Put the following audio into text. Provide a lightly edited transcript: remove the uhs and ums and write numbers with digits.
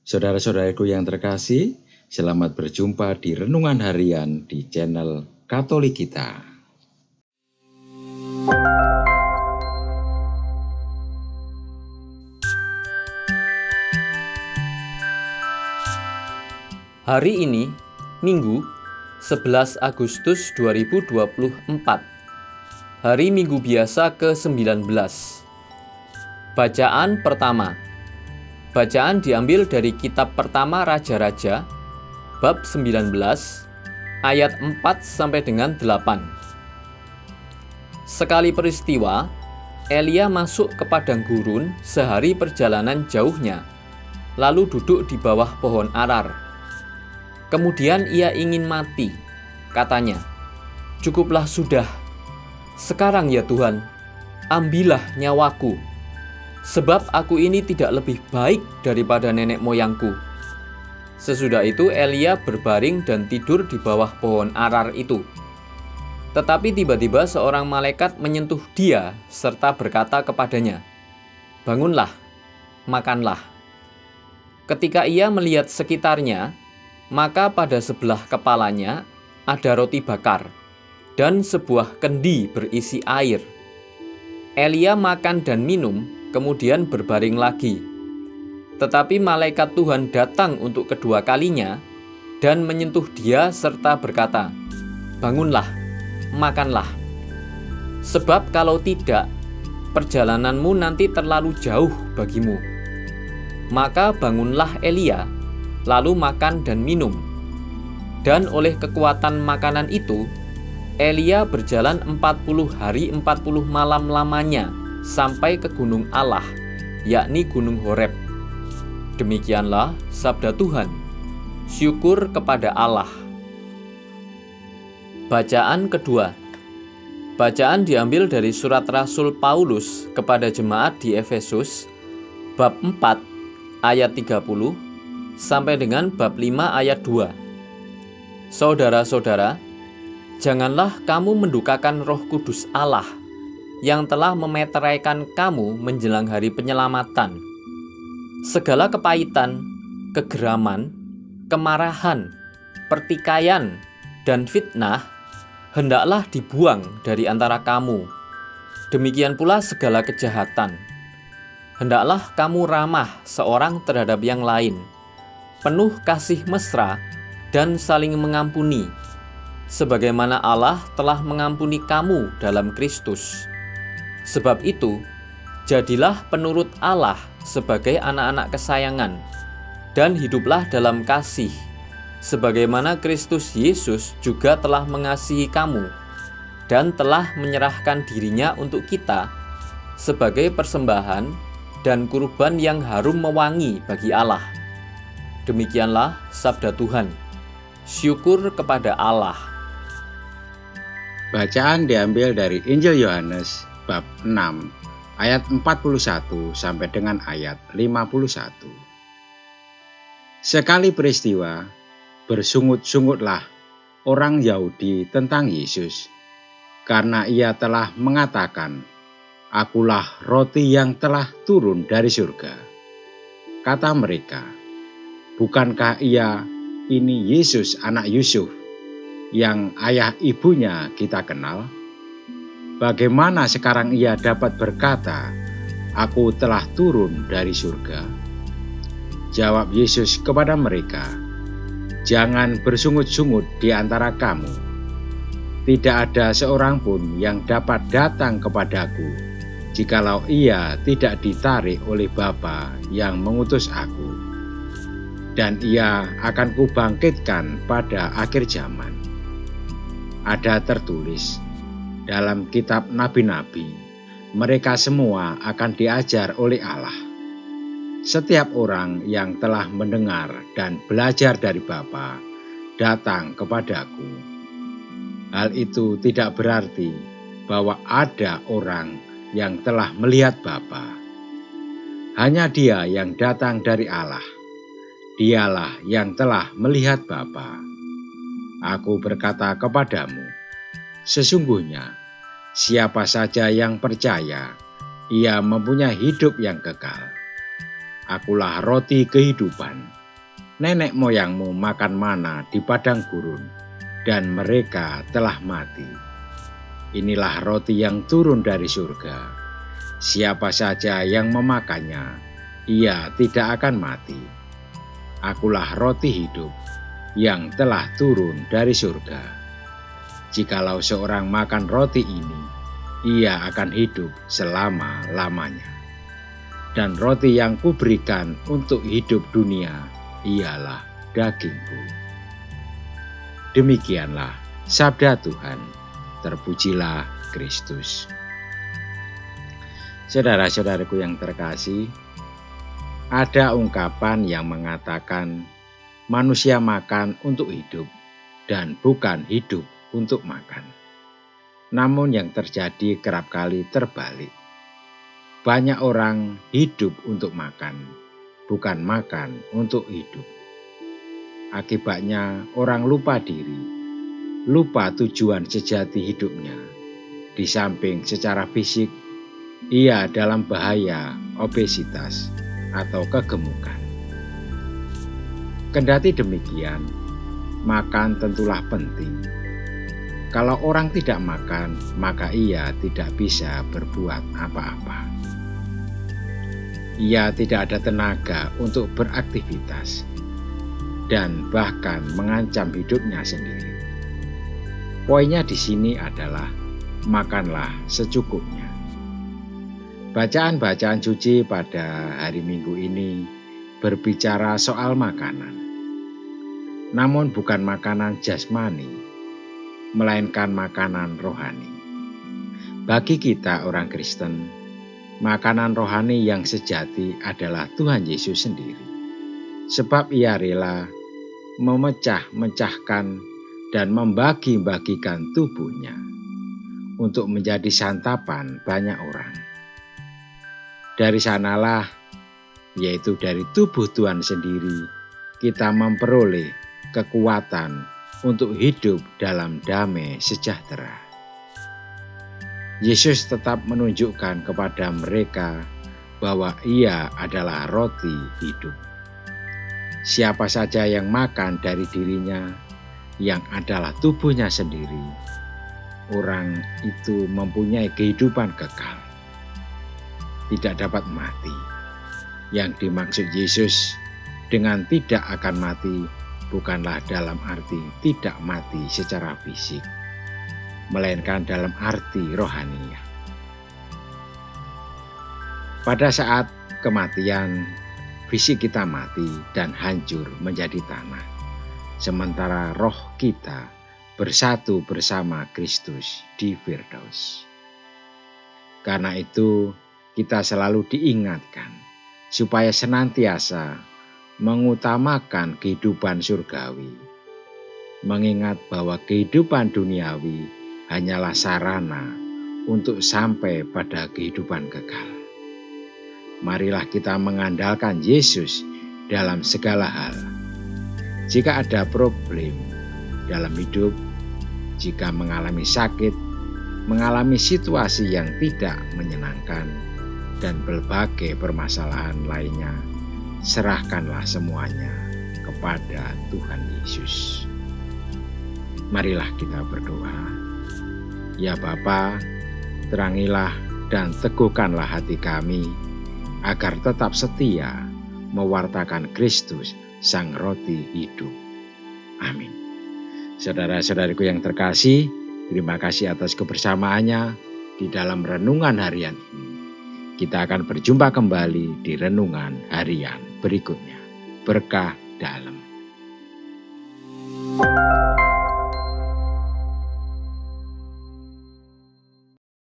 Saudara-saudaraku yang terkasih, selamat berjumpa di Renungan Harian di channel Katolik kita. Hari ini, Minggu, 11 Agustus 2024. Hari Minggu biasa ke-19. Bacaan pertama. Bacaan diambil dari kitab pertama Raja-Raja, bab 19, ayat 4 sampai dengan 8. Sekali peristiwa, Elia masuk ke padang gurun sehari perjalanan jauhnya, lalu duduk di bawah pohon arar. Kemudian ia ingin mati, katanya, "Cukuplah sudah. Sekarang ya Tuhan, ambillah nyawaku. Sebab aku ini tidak lebih baik daripada nenek moyangku." Sesudah itu Elia berbaring dan tidur di bawah pohon arar itu. Tetapi tiba-tiba seorang malaikat menyentuh dia serta berkata kepadanya, "Bangunlah, makanlah." Ketika ia melihat sekitarnya, maka pada sebelah kepalanya ada roti bakar dan sebuah kendi berisi air. Elia makan dan minum, kemudian berbaring lagi. Tetapi malaikat Tuhan datang untuk kedua kalinya dan menyentuh dia serta berkata, "Bangunlah, makanlah. Sebab kalau tidak, perjalananmu nanti terlalu jauh bagimu." Maka bangunlah Elia, lalu makan dan minum. Dan oleh kekuatan makanan itu, Elia berjalan 40 hari 40 malam lamanya sampai ke gunung Allah, yakni Gunung Horeb. Demikianlah sabda Tuhan. Syukur kepada Allah. Bacaan kedua. Bacaan diambil dari surat Rasul Paulus kepada jemaat di Efesus, bab 4 ayat 30 sampai dengan bab 5 ayat 2. Saudara-saudara, janganlah kamu mendukakan Roh Kudus Allah yang telah memeteraikan kamu menjelang hari penyelamatan. Segala kepahitan, kegeraman, kemarahan, pertikaian, dan fitnah hendaklah dibuang dari antara kamu. Demikian pula segala kejahatan. Hendaklah kamu ramah seorang terhadap yang lain, penuh kasih mesra dan saling mengampuni, sebagaimana Allah telah mengampuni kamu dalam Kristus. Sebab itu, jadilah penurut Allah sebagai anak-anak kesayangan, dan hiduplah dalam kasih, sebagaimana Kristus Yesus juga telah mengasihi kamu, dan telah menyerahkan dirinya untuk kita sebagai persembahan dan kurban yang harum mewangi bagi Allah. Demikianlah sabda Tuhan. Syukur kepada Allah. Bacaan diambil dari Injil Yohanes bab 6 ayat 41 sampai dengan ayat 51. Sekali peristiwa, bersungut-sungutlah orang Yahudi tentang Yesus, karena ia telah mengatakan, "Akulah roti yang telah turun dari surga." Kata mereka, "Bukankah ia ini Yesus anak Yusuf, yang ayah ibunya kita kenal? Bagaimana sekarang ia dapat berkata, 'Aku telah turun dari surga'?" Jawab Yesus kepada mereka, "Jangan bersungut-sungut di antara kamu. Tidak ada seorang pun yang dapat datang kepadaku, jikalau ia tidak ditarik oleh Bapa yang mengutus aku. Dan ia akan kubangkitkan pada akhir zaman. Ada tertulis dalam kitab nabi-nabi, mereka semua akan diajar oleh Allah. Setiap orang yang telah mendengar dan belajar dari Bapa datang kepadaku. Hal itu tidak berarti bahwa ada orang yang telah melihat Bapa. Hanya Dia yang datang dari Allah. Dialah yang telah melihat Bapa. Aku berkata kepadamu, sesungguhnya siapa saja yang percaya, ia mempunyai hidup yang kekal. Akulah roti kehidupan. nenek moyangmu makan mana di padang gurun, dan mereka telah mati. Inilah roti yang turun dari surga. Siapa saja yang memakannya, ia tidak akan mati. Akulah roti hidup yang telah turun dari surga. Jikalau seorang makan roti ini, ia akan hidup selama-lamanya. Dan roti yang kuberikan untuk hidup dunia ialah dagingku. Demikianlah sabda Tuhan. Terpujilah Kristus. Saudara-saudaraku yang terkasih, ada ungkapan yang mengatakan manusia makan untuk hidup dan bukan hidup untuk makan. Namun yang terjadi kerap kali terbalik. Banyak orang hidup untuk makan, bukan makan untuk hidup. Akibatnya orang lupa diri, lupa tujuan sejati hidupnya. Di samping secara fisik, ia dalam bahaya obesitas atau kegemukan. Kendati demikian, makan tentulah penting. Kalau orang tidak makan, maka ia tidak bisa berbuat apa-apa. Ia tidak ada tenaga untuk beraktivitas dan bahkan mengancam hidupnya sendiri. Poinnya di sini adalah makanlah secukupnya. Bacaan-bacaan suci pada hari Minggu ini berbicara soal makanan. Namun bukan makanan jasmani, melainkan makanan rohani. Bagi kita orang Kristen, makanan rohani yang sejati adalah Tuhan Yesus sendiri. Sebab ia rela memecah-mecahkan dan membagi-bagikan tubuhnya untuk menjadi santapan banyak orang. Dari sanalah, yaitu dari tubuh Tuhan sendiri, kita memperoleh kekuatan untuk hidup dalam damai sejahtera. Yesus tetap menunjukkan kepada mereka bahwa ia adalah roti hidup. Siapa saja yang makan dari dirinya, yang adalah tubuhnya sendiri, orang itu mempunyai kehidupan kekal, tidak dapat mati. Yang dimaksud Yesus dengan tidak akan mati bukanlah dalam arti tidak mati secara fisik, melainkan dalam arti rohani. Pada saat kematian, fisik kita mati dan hancur menjadi tanah, sementara roh kita bersatu bersama Kristus di Firdaus. Karena itu, kita selalu diingatkan supaya senantiasa mengutamakan kehidupan surgawi, mengingat bahwa kehidupan duniawi hanyalah sarana untuk sampai pada kehidupan kekal. Marilah kita mengandalkan Yesus dalam segala hal. Jika ada problem dalam hidup, jika mengalami sakit, mengalami situasi yang tidak menyenangkan, dan berbagai permasalahan lainnya, serahkanlah semuanya kepada Tuhan Yesus. Marilah kita berdoa. Ya Bapa, terangilah dan teguhkanlah hati kami agar tetap setia mewartakan Kristus, Sang Roti Hidup. Amin. Saudara-saudariku yang terkasih, terima kasih atas kebersamaannya di dalam renungan harian ini. Kita akan berjumpa kembali di renungan harian berikutnya. Berkah dalam.